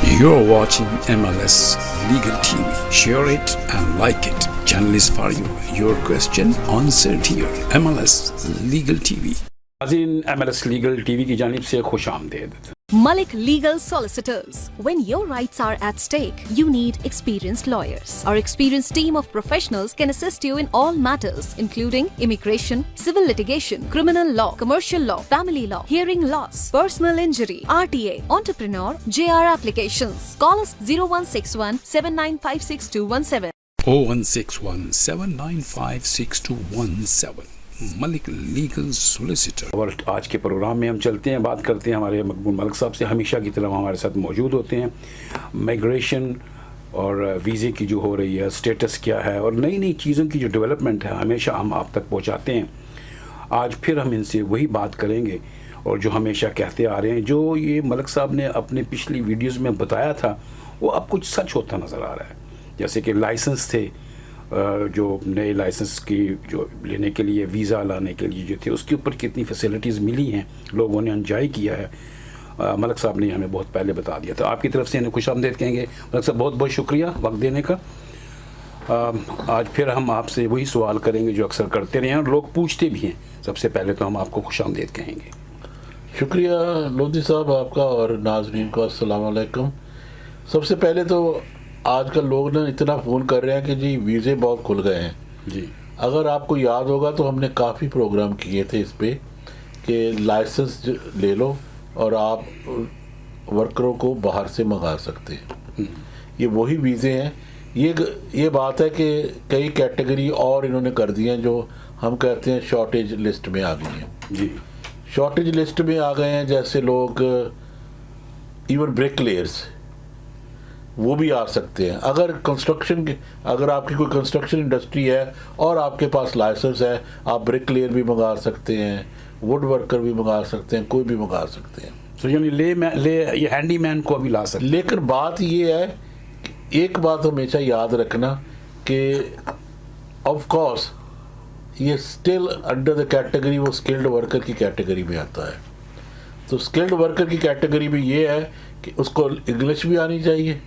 You're watching MLS Legal TV. Share it and like it. Channel is for you. Your question answered here. MLS Legal TV. नाज़रीन MLS legal TV की जानिब से खुश आमदेद। Malik Legal Solicitors. When your rights are at stake, you need experienced lawyers. Our experienced team of professionals can assist you in all matters, including immigration, civil litigation, criminal law, commercial law, family law, hearing loss, personal injury, RTA, entrepreneur, JR applications. Call us 0161 7956 0161 795 6217. Malik legal solicitor. और आज के programme में हम चलते हैं, बात करते हैं हमारे मकबूल मलिक साहब से। हमेशा की तरह हमारे साथ मौजूद होते हैं। माइग्रेशन और वीज़े की जो हो रही है स्टेटस क्या है और नई नई चीज़ों की जो डेवलपमेंट है हमेशा हम आप तक पहुंचाते हैं। आज फिर हम इनसे वही बात करेंगे और जो हमेशा कहते आ रहे हैं, जो ये मलिक साहब ने अपने पिछली वीडियोज़ में बताया था वो अब कुछ सच होता नज़र आ रहा है। जैसे कि लाइसेंस थे, जो नए लाइसेंस की जो लेने के लिए वीज़ा लाने के लिए जो थे उसके ऊपर कितनी फैसिलिटीज़ मिली हैं, लोगों ने एंजॉय किया है। मलिक साहब ने हमें बहुत पहले बता दिया था। आपकी तरफ से इन्हें खुश आमदेद कहेंगे। मलिक साहब बहुत बहुत शुक्रिया वक्त देने का। आज फिर हम आपसे वही सवाल करेंगे जो अक्सर करते रहे हैं और लोग पूछते भी हैं। सबसे पहले तो हम आपको खुश आमदेद कहेंगे। शुक्रिया लोधी साहब आपका और नाजरीन को अस्सलाम वालेकुम। सबसे पहले तो आजकल लोग ना इतना फ़ोन कर रहे हैं कि जी वीज़े बहुत खुल गए हैं जी। अगर आपको याद होगा तो हमने काफ़ी प्रोग्राम किए थे इस पे कि लाइसेंस ले लो और आप वर्करों को बाहर से मंगा सकते हैं। ये वही वीज़े हैं। ये बात है कि कई कैटेगरी और इन्होंने कर दी हैं जो हम कहते हैं शॉर्टेज लिस्ट में आ गई हैं जी। शॉर्टेज लिस्ट में आ गए हैं, जैसे लोग इवन ब्रिकलेयर्स वो भी आ सकते हैं। अगर अगर आपकी कोई कंस्ट्रक्शन इंडस्ट्री है और आपके पास लाइसेंस है, आप ब्रिकलेयर भी मंगा सकते हैं, वुड वर्कर भी मंगा सकते हैं, कोई भी मंगा सकते हैं। तो यानी ये हैंडीमैन को भी ला सकते हैं। लेकिन बात ये है कि एक बात हमेशा याद रखना कि ऑफ कोर्स ये स्टिल अंडर द कैटेगरी वो स्किल्ड वर्कर की कैटेगरी में आता है। तो स्किल्ड वर्कर की कैटेगरी में ये है कि उसको इंग्लिश भी आनी चाहिए,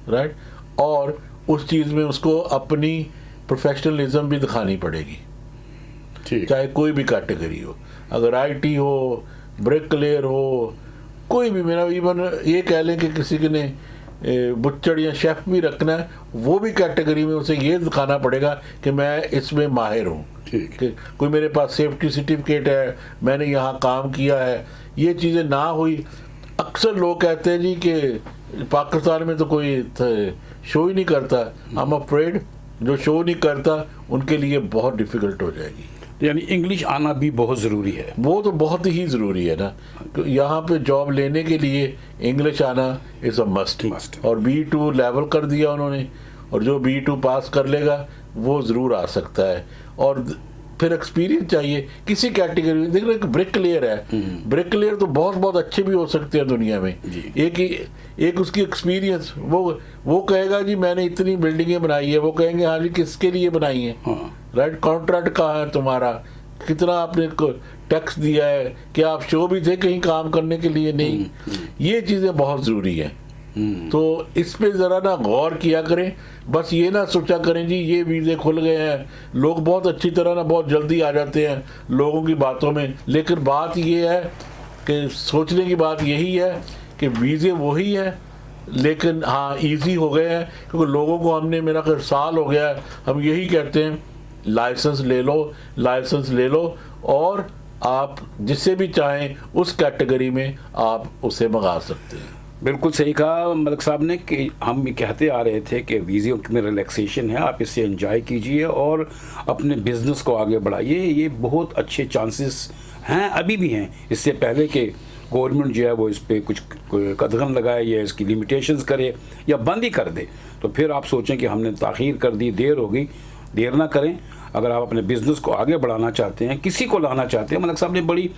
राइट, और उस चीज़ में उसको अपनी प्रोफेशनलिज्म भी दिखानी पड़ेगी, चाहे कोई भी कैटेगरी हो। अगर आईटी हो, ब्रिकलेयर हो, कोई भी, मेरा इवन ये कह लें कि किसी ने बुच्चड़ या शेफ़ भी रखना है, वो भी कैटेगरी में उसे ये दिखाना पड़ेगा कि मैं इसमें माहिर हूँ, कि कोई मेरे पास सेफ्टी सर्टिफिकेट है, मैंने यहाँ काम किया है। ये चीज़ें ना हुई। अक्सर लोग कहते हैं जी कि पाकिस्तान में तो कोई शो ही नहीं करता। आई एम अफ्रेड जो शो नहीं करता उनके लिए बहुत डिफ़िकल्ट हो जाएगी। यानी इंग्लिश आना भी बहुत ज़रूरी है। वो तो बहुत ही ज़रूरी है ना, तो यहाँ पे जॉब लेने के लिए इंग्लिश आना इज़ अ मस्ट। और B2 लेवल कर दिया उन्होंने, और जो B2 पास कर लेगा वो ज़रूर आ सकता है। और फिर एक्सपीरियंस चाहिए किसी कैटेगरी में। देख रहे एक ब्रिकलेयर है, ब्रिकलेयर तो बहुत अच्छे भी हो सकते हैं दुनिया में। एक उसकी एक्सपीरियंस, वो कहेगा जी मैंने इतनी बिल्डिंगें बनाई है, वो कहेंगे हाँ जी किसके लिए बनाई है, राइट, कॉन्ट्रैक्ट कहाँ है तुम्हारा, कितना आपने टैक्स दिया है, क्या आप शो भी थे कहीं काम करने के लिए? नहीं। ये चीज़ें बहुत ज़रूरी हैं। तो इस पे ज़रा ना गौर किया करें। बस ये ना सोचा करें जी ये वीज़े खुल गए हैं, लोग बहुत अच्छी तरह ना बहुत जल्दी आ जाते हैं लोगों की बातों में। लेकिन बात ये है कि सोचने की बात यही है कि वीज़े वही हैं, लेकिन हाँ ईजी हो गए हैं, क्योंकि लोगों को हमने, मेरा खैर साल हो गया है, हम यही कहते हैं लाइसेंस ले लो और आप जिससे भी चाहें उस कैटेगरी में आप उसे मंगा सकते हैं। बिल्कुल सही कहा मलिक साहब ने कि हम कहते आ रहे थे कि वीज़े में रिलैक्सेशन है, आप इससे एंजॉय कीजिए और अपने बिज़नेस को आगे बढ़ाइए। ये बहुत अच्छे चांसेस हैं, अभी भी हैं। इससे पहले कि गवर्नमेंट जो है वो इस पर कुछ कदगन लगाए या इसकी लिमिटेशंस करे या बंद ही कर दे, तो फिर आप सोचें कि हमने ताख़ीर कर दी, देर हो गई। देर ना करें, अगर आप अपने बिजनेस को आगे बढ़ाना चाहते हैं, किसी को लाना चाहते हैं, मलिक साहब ने बड़ी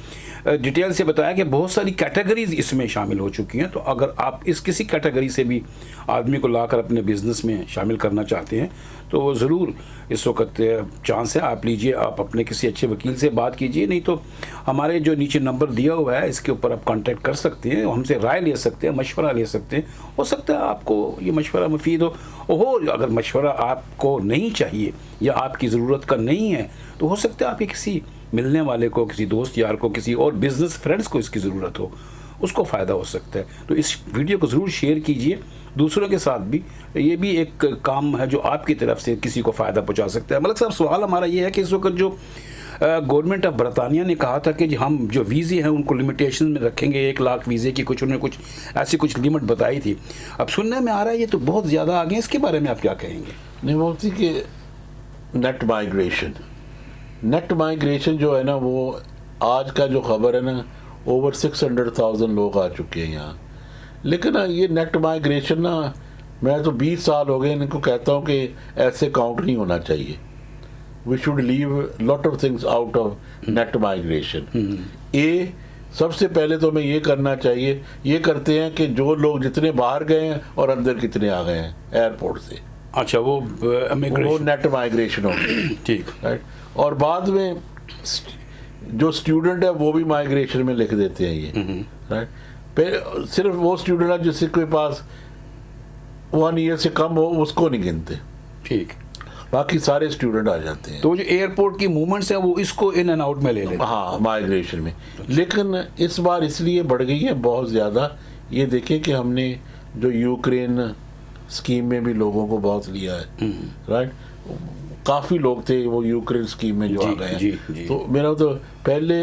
डिटेल से बताया कि बहुत सारी कैटेगरीज इसमें शामिल हो चुकी हैं। तो अगर आप इस किसी कैटेगरी से भी आदमी को लाकर अपने बिजनेस में शामिल करना चाहते हैं तो वो ज़रूर इस वक्त चांस है, आप लीजिए, आप अपने किसी अच्छे वकील से बात कीजिए, नहीं तो हमारे जो नीचे नंबर दिया हुआ है इसके ऊपर आप कांटेक्ट कर सकते हैं, हमसे राय ले सकते हैं, मशवरा ले सकते हैं। हो सकता है आपको ये मशवरा मुफीद हो। अगर मशवरा आपको नहीं चाहिए या आपकी ज़रूरत का नहीं है तो हो सकता है आपके किसी मिलने वाले को, किसी दोस्त यार को, किसी और बिजनेस फ्रेंड्स को इसकी ज़रूरत हो, उसको फ़ायदा हो सकता है। तो इस वीडियो को ज़रूर शेयर कीजिए दूसरों के साथ भी, ये भी एक काम है जो आपकी तरफ से किसी को फ़ायदा पहुंचा सकता है। मलिक साहब, सवाल हमारा ये है कि इस वक्त जो गवर्नमेंट ऑफ बरतानिया ने कहा था कि हम जो वीज़े हैं उनको लिमिटेशन में रखेंगे, 1 लाख वीज़े की उन्होंने कुछ ऐसी कुछ लिमिट बताई थी, अब सुनने में आ रहा है ये तो बहुत ज़्यादा आ गए, इसके बारे में आप क्या कहेंगे? नहीं, बोलती कि नेट माइग्रेशन जो है ना, वो आज का जो खबर है ना, ओवर 600,000 लोग आ चुके हैं यहाँ। लेकिन ना ये नेट माइग्रेशन ना, मैं तो 20 साल हो गए इनको कहता हूँ कि ऐसे काउंट नहीं होना चाहिए। We should leave lot of things out of net migration. सबसे पहले तो हमें ये करना चाहिए, ये करते हैं कि जो लोग जितने बाहर गए हैं और अंदर कितने आ गए हैं एयरपोर्ट से, अच्छा, वो नेट माइग्रेशन होगी, ठीक, राइट। और बाद में जो स्टूडेंट है वो भी माइग्रेशन में लिख देते हैं ये, राइट। सिर्फ वो स्टूडेंट है जिसके कोई पास 1 ईयर से कम हो उसको नहीं गिनते, ठीक, बाकी सारे स्टूडेंट आ जाते हैं। तो जो एयरपोर्ट की मूवमेंट्स है वो इसको इन एंड आउट में ले लेते हैं, हाँ, माइग्रेशन में। लेकिन इस बार इसलिए बढ़ गई है बहुत ज़्यादा, ये देखें कि हमने जो यूक्रेन स्कीम में भी लोगों को बहुत लिया है, राइट। काफ़ी लोग थे वो यूक्रेन स्कीम में जो आ गए हैं। तो मेरा तो पहले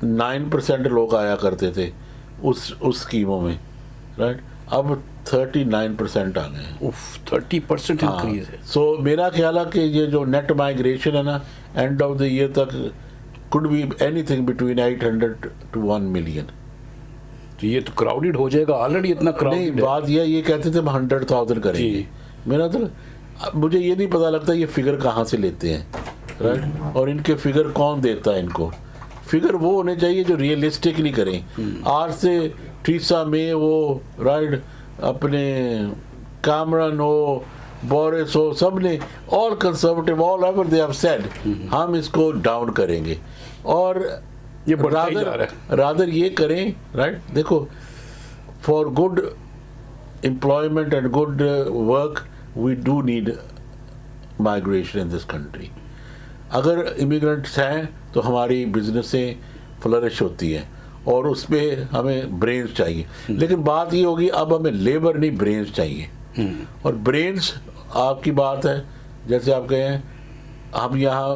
9% लोग आया करते थे उस स्कीमों में, राइट। अब 39% आ गए हैं। 30% इंक्रीज है। सो मेरा ख्याल है कि ये जो नेट माइग्रेशन है ना, एंड ऑफ द ईयर तक could be anything between 800 to 1 million. तो ये तो क्राउडेड हो जाएगा, ऑलरेडी इतना क्राउडेड नहीं, बात ये कहते थे हम 100,000 करेंगे। मेरा तो मुझे ये नहीं पता लगता ये फिगर कहाँ से लेते हैं, राइट। और इनके फिगर कौन देता है इनको? फिगर वो होने चाहिए जो रियलिस्टिकली करें। आज से थीसा में वो, राइट, अपने कैमरन हो, बोरिस हो, सब ने, all conservative, all ever they have said हम इसको डाउन करेंगे। और ये रादर ये करें, राइट। देखो, for good employment and good work we do need migration in this country. अगर इमिग्रेंट्स हैं तो हमारी बिजनेसें फ्लरिश होती हैं और उसमें हमें ब्रेन्स चाहिए। लेकिन बात ये होगी, अब हमें लेबर नहीं, ब्रेन्स चाहिए। और ब्रेन्स आपकी बात है, जैसे आप कहें, हम यहाँ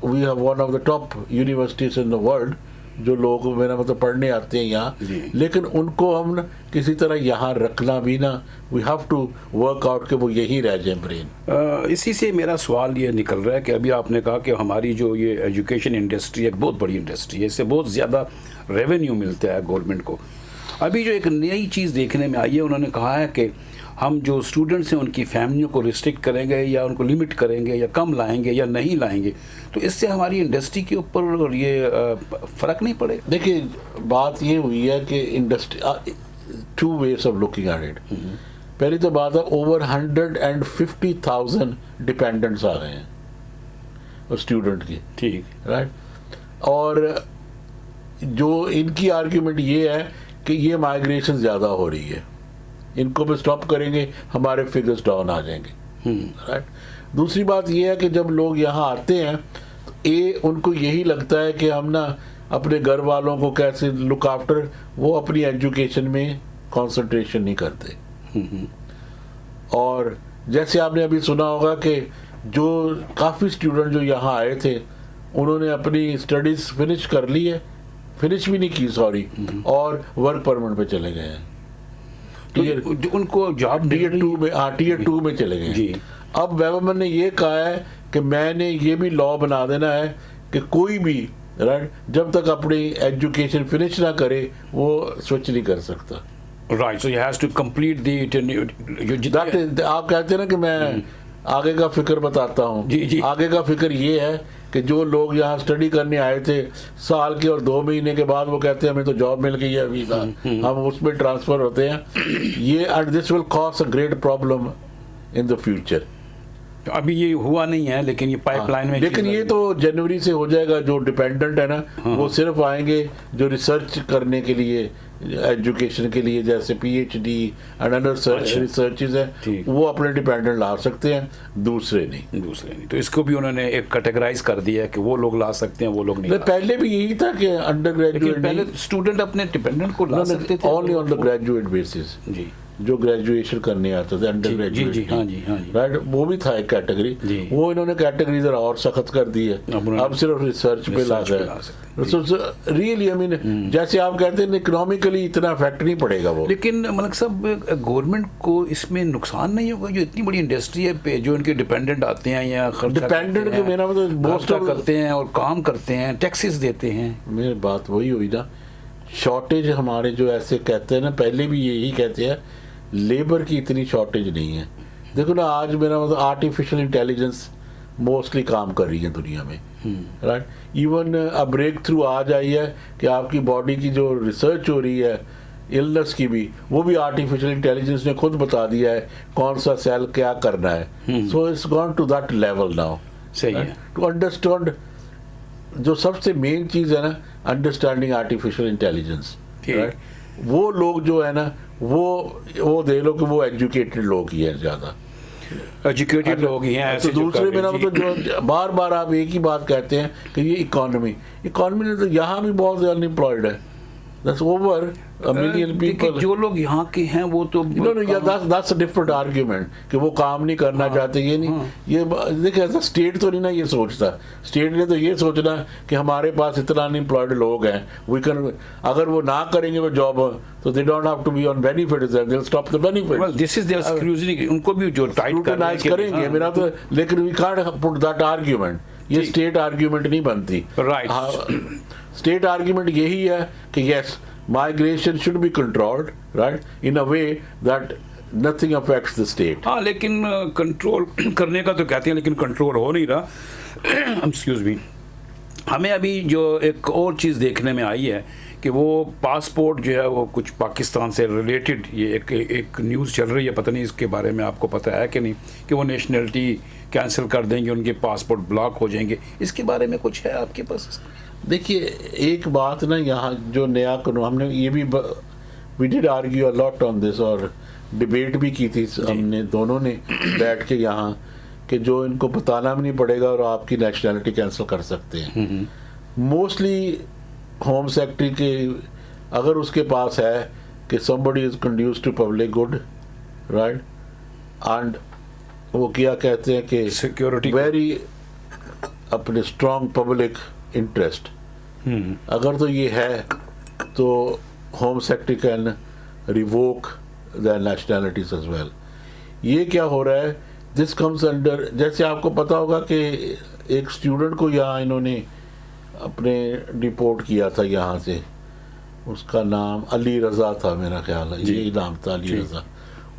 we have one of the top universities in the world, जो लोग मेरा मतलब पढ़ने आते हैं यहाँ, लेकिन उनको हम किसी तरह यहाँ रखना भी ना, we have to work out कि वो यही रह जाए ब्रेन। इसी से मेरा सवाल ये निकल रहा है कि अभी आपने कहा कि हमारी जो ये एजुकेशन इंडस्ट्री है एक बहुत बड़ी इंडस्ट्री है, इससे बहुत ज़्यादा रेवेन्यू मिलता है गवर्नमेंट को। अभी जो एक नई चीज़ देखने में आई है, उन्होंने कहा है कि हम जो स्टूडेंट्स हैं उनकी फैमिलियों को रिस्ट्रिक्ट करेंगे या उनको लिमिट करेंगे या कम लाएंगे या नहीं लाएंगे, तो इससे हमारी इंडस्ट्री के ऊपर ये फ़र्क नहीं पड़ेगा? देखिए, बात ये हुई है कि industry, 2 ways of looking at it. पहली तो बात है, ओवर 150,000 डिपेंडेंट्स आ गए हैं स्टूडेंट की, ठीक, राइट। और जो इनकी आर्ग्यूमेंट ये है कि ये माइग्रेशन ज़्यादा हो रही है, इनको भी स्टॉप करेंगे हमारे फिगर्स डाउन आ जाएंगे, राइट। दूसरी बात ये है कि जब लोग यहाँ आते हैं तो उनको यही लगता है कि हम ना अपने घर वालों को कैसे लुक आफ्टर, वो अपनी एजुकेशन में कंसंट्रेशन नहीं करते। और जैसे आपने अभी सुना होगा कि जो काफ़ी स्टूडेंट जो यहाँ आए थे उन्होंने अपनी स्टडीज़ फिनिश कर ली है, फिनिश भी नहीं की, सॉरी, और वर्क परमिट पे चले गए हैं। तो उनको जॉब टीयर 2 में, टीयर 2 में चले गए जी। अब गवर्नमेंट ने ये कहा है कि मैंने ये भी लॉ बना देना है कि कोई भी, राइट, जब तक अपनी एजुकेशन फिनिश ना करे वो स्विच नहीं कर सकता, right. So he has to complete the, आप कहते हैं ना कि मैं आगे का फिक्र बताता हूँ। जी, जी। आगे का फिक्र ये है कि जो लोग यहाँ स्टडी करने आए थे साल के और 2 महीने के बाद वो कहते हैं हमें तो जॉब मिल गई है वीज़ा, हम उसमें ट्रांसफ़र होते हैं। ये and this will cause a great problem in the future. तो अभी ये हुआ नहीं है, लेकिन ये पाइपलाइन में लेकिन चीज़ ये तो जनवरी से हो जाएगा। जो डिपेंडेंट है ना वो सिर्फ आएंगे जो रिसर्च करने के लिए, एजुकेशन के लिए, जैसे PhD एंड अदर रिसर्चेज हैं, ठीक। वो अपने डिपेंडेंट ला सकते हैं, दूसरे नहीं। तो इसको भी उन्होंने एक कैटेगराइज कर दिया है कि वो लोग ला सकते हैं, वो लोग नहीं ला सकते। पहले भी यही था कि अंडर लेकिन ग्रेजुएट पहले स्टूडेंट अपने डिपेंडेंट को ला सकते थे only on the graduate basis. जी जो ग्रेजुएशन करने आते थे अंडर जी, ग्रेजुएट, जी, हाँ जी, हाँ जी। राइट, वो भी था एक कैटेगरी। जी। वो इन्होंने कैटेगरी जरा और सख्त कर दी है, अब सिर्फ रिसर्च पे ला रिसर्च पे ला सकते गए। रियली आई मीन जैसे आप कहते हैं इकोनॉमिकली इतना इफेक्ट नहीं पड़ेगा वो। लेकिन मलिक साहब, गवर्नमेंट को इसमें नुकसान नहीं होगा? जो इतनी बड़ी इंडस्ट्री है पे जो इनके डिपेंडेंट आते हैं या डिपेंडेंट के मेरा मतलब मोस्ट ऑफ करते हैं और काम करते हैं, टैक्सेस देते हैं। मेरी बात वही हुई ना, शॉर्टेज हमारे जो ऐसे कहते हैं ना, पहले भी यही कहते हैं लेबर की इतनी शॉर्टेज नहीं है। देखो ना आज मेरा मतलब आर्टिफिशियल इंटेलिजेंस मोस्टली काम कर रही है दुनिया में, राइट। इवन अब ब्रेक थ्रू आज आई है कि आपकी बॉडी की जो रिसर्च हो रही है इलनेस की भी, वो भी आर्टिफिशियल इंटेलिजेंस ने खुद बता दिया है कौन सा सेल क्या करना है। So it's gone to that level now. सही है। टू अंडरस्टैंड जो सबसे मेन चीज़ है ना, अंडरस्टैंडिंग आर्टिफिशियल इंटेलिजेंस, ठीक। वो लोग जो है ना वो देख लो कि वो एजुकेटेड लोग ही हैं ज़्यादा, एजुकेटेड लोग ही हैं तो ऐसे जो दूसरे कर रहे मेरा हैं, जी। मतलब जो बार बार आप एक ही बात कहते हैं कि ये इकोनॉमी ने तो यहाँ भी बहुत अनएम्प्लॉयड है। दैट्स ओवर अ मिलियन देखिए, पीपल। जो लोग यहाँ के हैं वो तो that's a different argument कि वो काम नहीं करना चाहते। ये नहीं, ये देखिए ऐसा स्टेट तो नहीं ना ये सोचता। स्टेट ने तो ये सोचना कि हमारे पास इतना अनएम्प्लॉयड लोग हैं, वी कैन, अगर वो ना करेंगे वो जॉब तो they don't have to be on benefits, they will stop the benefit. Well, this is their scrutiny, उनको भी जो टाइट स्क्रूटनाइज करेंगे मेरा तो, लेकिन we can't put that argument. ये स्टेट आर्ग्यूमेंट नहीं बनती। राइट। स्टेट आर्ग्यूमेंट यही है कि yes migration should be controlled, right, in a way that nothing affects the state. हाँ, लेकिन कंट्रोल करने का तो कहते हैं, लेकिन कंट्रोल हो नहीं रहा। Excuse me. हमें अभी जो एक और चीज़ देखने में आई है कि वो पासपोर्ट जो है वो कुछ पाकिस्तान से रिलेटेड, ये एक न्यूज़ चल रही है, पता नहीं इसके बारे में आपको पता है कि नहीं, कि वो नेशनलिटी कैंसिल कर देंगे, उनके पासपोर्ट ब्लॉक हो जाएंगे। इसके बारे में कुछ है आपके पास? देखिए एक बात ना, यहाँ जो नया कानून, हमने ये भी we did argue a lot on this और डिबेट भी की थी हमने दोनों ने बैठ के यहाँ, कि जो इनको बताना भी नहीं पड़ेगा और आपकी नेशनैलिटी कैंसिल कर सकते हैं। मोस्टली होम सेक्रेटरी के अगर उसके पास है कि somebody is conducive to public good, right, and वो क्या कहते हैं कि सिक्योरिटी वेरी अपने स्ट्रॉन्ग पब्लिक इंटरेस्ट, अगर तो ये है तो home secretary can revoke the nationalities as well. ये क्या हो रहा है, दिस कम्स अंडर, जैसे आपको पता होगा कि एक स्टूडेंट को यहाँ इन्होंने अपने डिपोर्ट किया था यहाँ से, उसका नाम अली रज़ा था मेरा ख्याल है, यही नाम था अली रज़ा।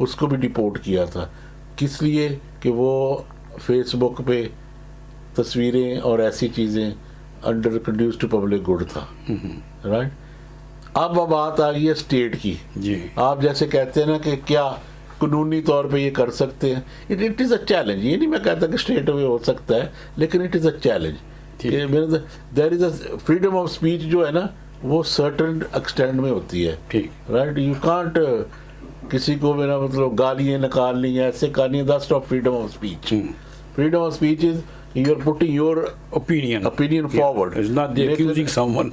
उसको भी डिपोर्ट किया था, किस लिए कि वो फेसबुक पे तस्वीरें और ऐसी चीज़ें under conduce to public good था, राइट। अब बात आ गई है स्टेट की। जी। आप जैसे कहते हैं ना कि क्या कानूनी तौर पे ये कर सकते हैं, इट इज़ अ चैलेंज। ये नहीं मैं कहता कि स्टेट में हो सकता है, लेकिन it is a challenge. There is a freedom of speech जो है ना, वो सर्टेन एक्सटेंड में होती है, ठीक, राइट। यू कांट किसी को मेरा मतलब गालियाँ निकालनी है, ऐसे करनी है, that's not freedom of speech. Freedom of speech is you are putting your opinion forward. It's not the accusing someone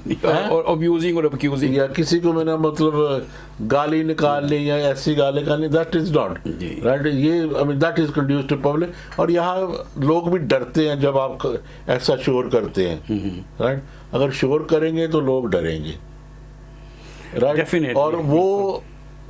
or abusing or accusing. या किसी को मैंने मतलब गाली निकालनी या ऐसी गाली निकालनी, that is not right. ये I mean that is conducive to public. और यहाँ लोग भी डरते हैं जब आप ऐसा शोर करते हैं, right? अगर शोर करेंगे तो लोग डरेंगे, right? Definitely. और वो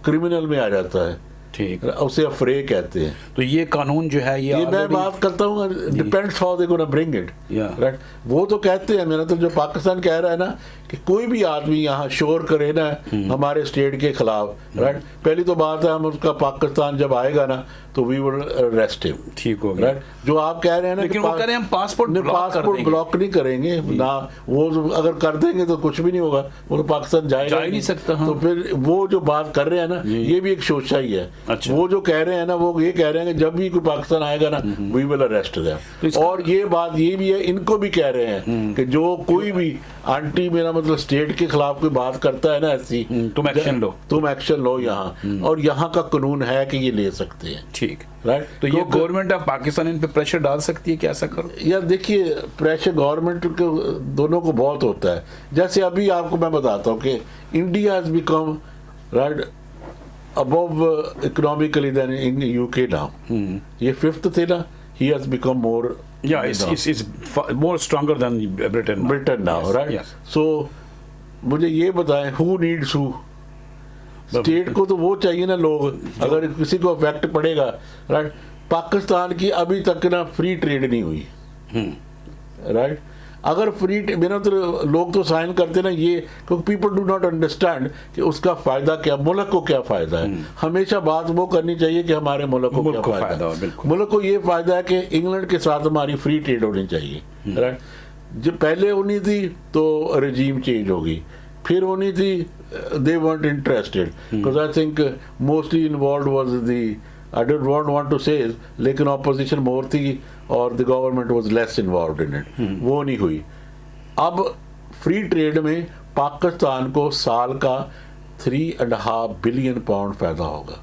क्रिमिनल में आ जाता है। ठीक। उसे अफरे कहते हैं। तो ये कानून जो है ये मैं already- बात करता हूँ, depends how they gonna bring it, Yeah. Right. वो तो कहते हैं, मेरा तो जो पाकिस्तान कह रहा है ना कि कोई भी आदमी यहाँ शोर करे ना हमारे स्टेट के खिलाफ, राइट, पहली तो बात है हम उसका पाकिस्तान जब आएगा ना तो वी विल अरेस्ट हिम, ठीक हो गया। राइट। जो आप कह रहे हैं ना लेकिन कि वो कह रहे हैं हम पासपोर्ट ब्लॉक कर पासपोर्ट देंगे। ब्लॉक नहीं करेंगे ना, वो अगर कर देंगे तो कुछ भी नहीं होगा, वो तो पाकिस्तान जाएगा जा ही नहीं सकता, हाँ। तो फिर वो जो बात कर रहे हैं ना ये भी एक शोशा ही है। अच्छा। वो जो कह रहे हैं ना वो ये कह रहे हैं कि जब भी कोई पाकिस्तान आएगा ना वी विल अरेस्ट तो देम। इसका- और ये बात ये भी है, इनको भी कह रहे हैं कि जो कोई भी आंटी मेरा मतलब स्टेट के खिलाफ कोई बात करता है ना ऐसी, तुम एक्शन लो। तुम एक्शन लो यहाँ, और यहाँ का कानून है कि ये ले सकते हैं, ठीक। राइट। तो ये गवर्नमेंट ऑफ पाकिस्तान इन पे प्रेशर डाल सकती है कि ऐसा करो? यार देखिए, प्रेशर गवर्नमेंट के दोनों को बहुत होता है। जैसे अभी आपको मैं बताता हूँ कि India has become, right, above economically than in UK now. ये फिफ्थ थे ना, he has become more, Yeah, it's more stronger than Britain. Britain now, Yes, right. yes. So मुझे ये बताएं, हु नीड्स हु? स्टेट को तो वो चाहिए ना लोग, अगर किसी को इफेक्ट पड़ेगा, राइट। पाकिस्तान की अभी तक ना फ्री ट्रेड नहीं हुई, राइट। अगर फ्री मेरा तो लोग तो साइन करते ना ये, क्योंकि पीपल डू नॉट अंडरस्टैंड कि उसका फायदा क्या, मुल्क को क्या फायदा है। हमेशा बात वो करनी चाहिए कि हमारे मुल्क को क्या फायदा हो, है। बिल्कुल। मुल्क को ये फायदा है कि इंग्लैंड के साथ हमारी फ्री ट्रेड होनी चाहिए, राइट। जब पहले होनी थी तो रजीम चेंज होगी, फिर होनी थी दे weren't interested because I think mostly involved was I don't want to say, लेकिन opposition more थी और the government was less involved in it, वो नहीं हुई। अब फ्री ट्रेड में पाकिस्तान को साल का 3.5 बिलियन पाउंड फायदा होगा।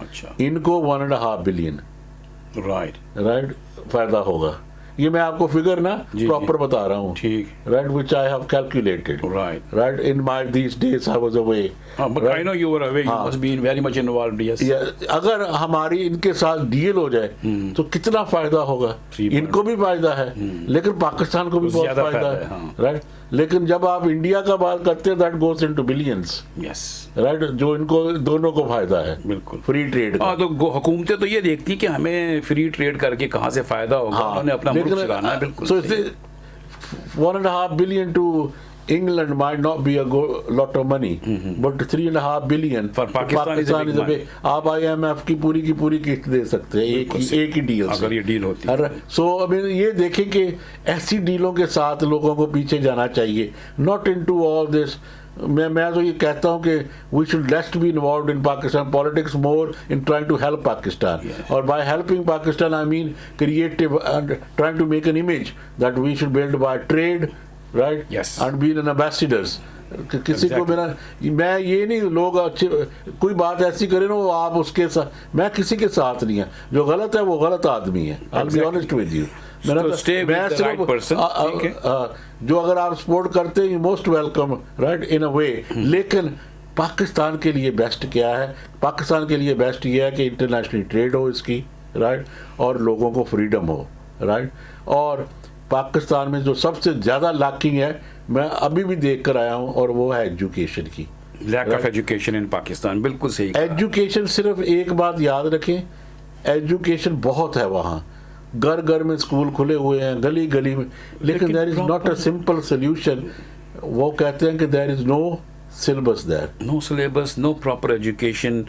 अच्छा, इनको 1.5 बिलियन, राइट। फायदा होगा। ये मैं आपको फिगर ना जी, प्रॉपर बता रहा हूँ, ठीक। Right, which I have calculated, right, in my these days I was away, But I know you were away. You must be very much involved. Yes. अगर हमारी इनके साथ डील हो जाए तो कितना फायदा होगा, इनको भी फायदा है लेकिन पाकिस्तान को भी बहुत ज्यादा फायदा फायदा है, है, हाँ। राइट। लेकिन जब आप इंडिया का बात करते हैं that goes into billions, Yes. Right, जो इनको दोनों को फायदा है, बिल्कुल। फ्री ट्रेड का। हाँ, तो हुकूमतें तो ये देखती कि हमें फ्री ट्रेड करके कहाँ से फायदा होगा, उन्होंने अपना मुल्क चलाना है। बिल्कुल so सही। 1.5 billion to England might not be a lot of money, but 3.5 billion For Pakistan is a big is a money. big- आप IMF की पूरी किस्त दे सकते हैं एक ही डील से, अगर ये डील होती है। सो अब ये देखें कि ऐसी डीलों के साथ लोगों को पीछे जाना चाहिए, नॉट इनटू ऑल दिस। मैं तो ये कहता हूँ कि we should less be involve in Pakistan politics, more in trying to help Pakistan, और by helping Pakistan I mean creative and trying to make an image that we should build by trade, right, Yes. And be an ambassadors. किसी को मेरा, मैं ये नहीं, लोग अच्छे कोई बात ऐसी करे ना वो आप उसके साथ, मैं किसी के साथ नहीं है, जो गलत है वो गलत आदमी है। I will be honest with you. stay with the right person, ठीक है। जो अगर आप सपोर्ट करते हैं most welcome, right, in a वे। लेकिन पाकिस्तान के लिए बेस्ट क्या है? पाकिस्तान के लिए बेस्ट ये है कि इंटरनेशनल ट्रेड हो इसकी, राइट, और लोगों को फ्रीडम हो, राइट। और पाकिस्तान में जो सबसे ज़्यादा लैकिंग है मैं अभी भी देख कर आया हूँ, और वो है एजुकेशन की, lack of education in Pakistan. बिल्कुल सही। एजुकेशन। सिर्फ एक बात याद रखें, एजुकेशन बहुत है वहाँ, घर घर में स्कूल खुले हुए हैं, गली गली में, लेकिन there is not a simple solution. वो कहते हैं कि there is no syllabus there, no syllabus, no proper education.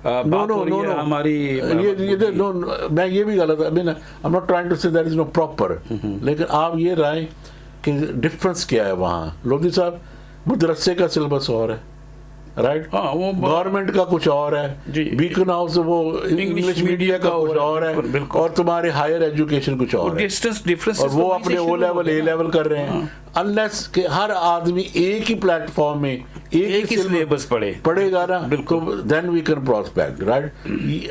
No हमारी नो, मैं ये भी गलत है, I am not trying to say there is no proper, लेकिन आप ये राय कि डिफरेंस क्या है वहाँ। लोधी साहब, मदरसे का सिलेबस और है, राइट, हाँ, वो गवर्नमेंट का कुछ और है, जी। बीकन हाउस वो इंग्लिश मीडिया का कुछ और है, बिल्कुल। और तुम्हारे हायर एजुकेशन कुछ और है, डिफरेंस, और वो अपने ओ लेवल ए लेवल कर रहे हैं। अनलेस कि हर आदमी एक ही प्लेटफॉर्म में एक ही सिलेबस पढ़ेगा ना, तो then we can prospect, right.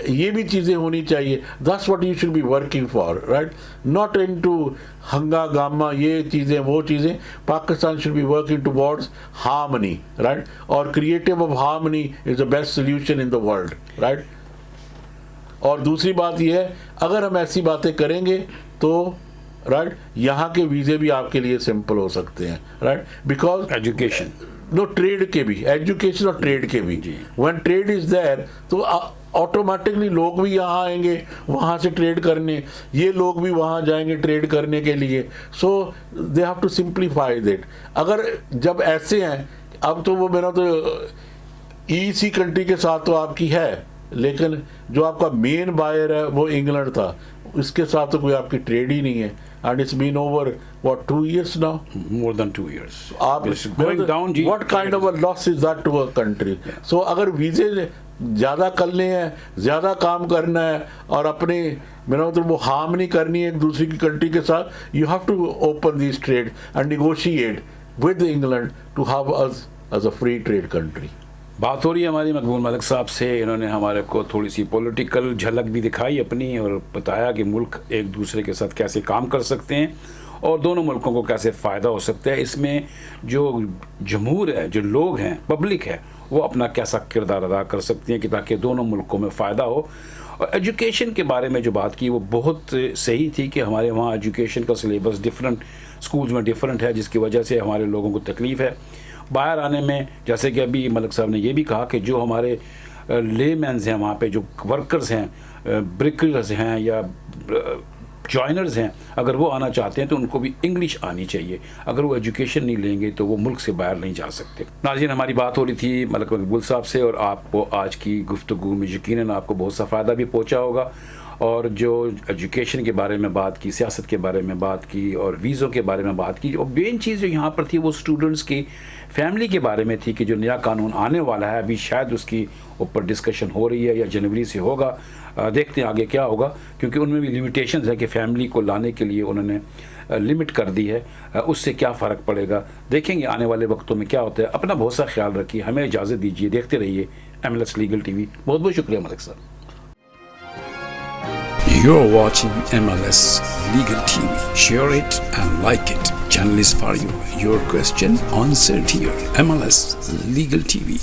ये भी चीजें होनी चाहिए। That's what you should be working for, right, not into हंगा गामा ये चीजें वो चीजें। Pakistan should be working towards harmony, right, और creative of harmony is the best solution in the world, right. और दूसरी बात यह है, अगर हम ऐसी बातें करेंगे तो राइट, यहाँ के वीज़े भी आपके लिए सिंपल हो सकते हैं, right, because education, no trade के भी, एजुकेशन और ट्रेड के भी, व्हेन ट्रेड इज देयर तो ऑटोमेटिकली लोग भी यहाँ आएंगे वहाँ से ट्रेड करने, ये लोग भी वहाँ जाएंगे ट्रेड करने के लिए, so they have to simplify that. अगर जब ऐसे हैं, अब तो वो मेरा तो ईसी कंट्री के साथ तो आपकी है, लेकिन जो आपका मेन बायर है वो इंग्लैंड था, इसके साथ तो कोई आपकी ट्रेड ही नहीं है, and it's been over what 2 years now, more than 2 years आप going down जी, what kind of a loss is that to a country? So अगर वीजे ज़्यादा करने हैं, ज़्यादा काम करना है और अपने मेरा मतलब वो हार्म नहीं करनी है एक दूसरी की कंट्री के साथ, you have to open this trade and negotiate with England to have us as a free trade country. बात हो रही है हमारी मकबूल मलिक साहब से, इन्होंने हमारे को थोड़ी सी पॉलिटिकल झलक भी दिखाई अपनी और बताया कि मुल्क एक दूसरे के साथ कैसे काम कर सकते हैं और दोनों मुल्कों को कैसे फ़ायदा हो सकता है। इसमें जो जमहूर है, जो लोग हैं, पब्लिक है, वो अपना कैसा किरदार अदा कर सकती हैं कि ताकि दोनों मुल्कों में फ़ायदा हो। और एजुकेशन के बारे में जो बात की वो बहुत सही थी कि हमारे वहाँ एजुकेशन का सिलेबस डिफरेंट स्कूल्स में डिफरेंट है, जिसकी वजह से हमारे लोगों को तकलीफ़ है बाहर आने में। जैसे कि अभी मलिक साहब ने ये भी कहा कि जो हमारे लेमैन्स हैं वहाँ पे, जो वर्कर्स हैं, ब्रिकलर्स हैं या जॉइनर्स हैं, अगर वो आना चाहते हैं तो उनको भी इंग्लिश आनी चाहिए। अगर वो एजुकेशन नहीं लेंगे तो वो मुल्क से बाहर नहीं जा सकते। नाज़रीन, हमारी बात हो रही थी मलिक मकबूल साहब से और आपको आज की गुफ्तगू में यकीनन आपको बहुत सा फ़ायदा भी पहुँचा होगा। और जो एजुकेशन के बारे में बात की, सियासत के बारे में बात की और वीज़ों के बारे में बात की, और मेन चीज़ जो यहाँ पर थी वो स्टूडेंट्स की फैमिली के बारे में थी कि जो नया कानून आने वाला है, अभी शायद उसकी ऊपर डिस्कशन हो रही है या जनवरी से होगा, देखते हैं आगे क्या होगा, क्योंकि उनमें भी लिमिटेशंस है कि फैमिली को लाने के लिए उन्होंने लिमिट कर दी है। उससे क्या फ़र्क पड़ेगा, देखेंगे आने वाले वक्तों में क्या होता है। अपना बहुत सा ख्याल रखिए, हमें इजाज़त दीजिए, देखते रहिए MLS लीगल TV। बहुत बहुत शुक्रिया मलिक साहब। You're watching MLS Legal TV. Share it and like it. Channel is for you. Your question answered here. MLS Legal TV.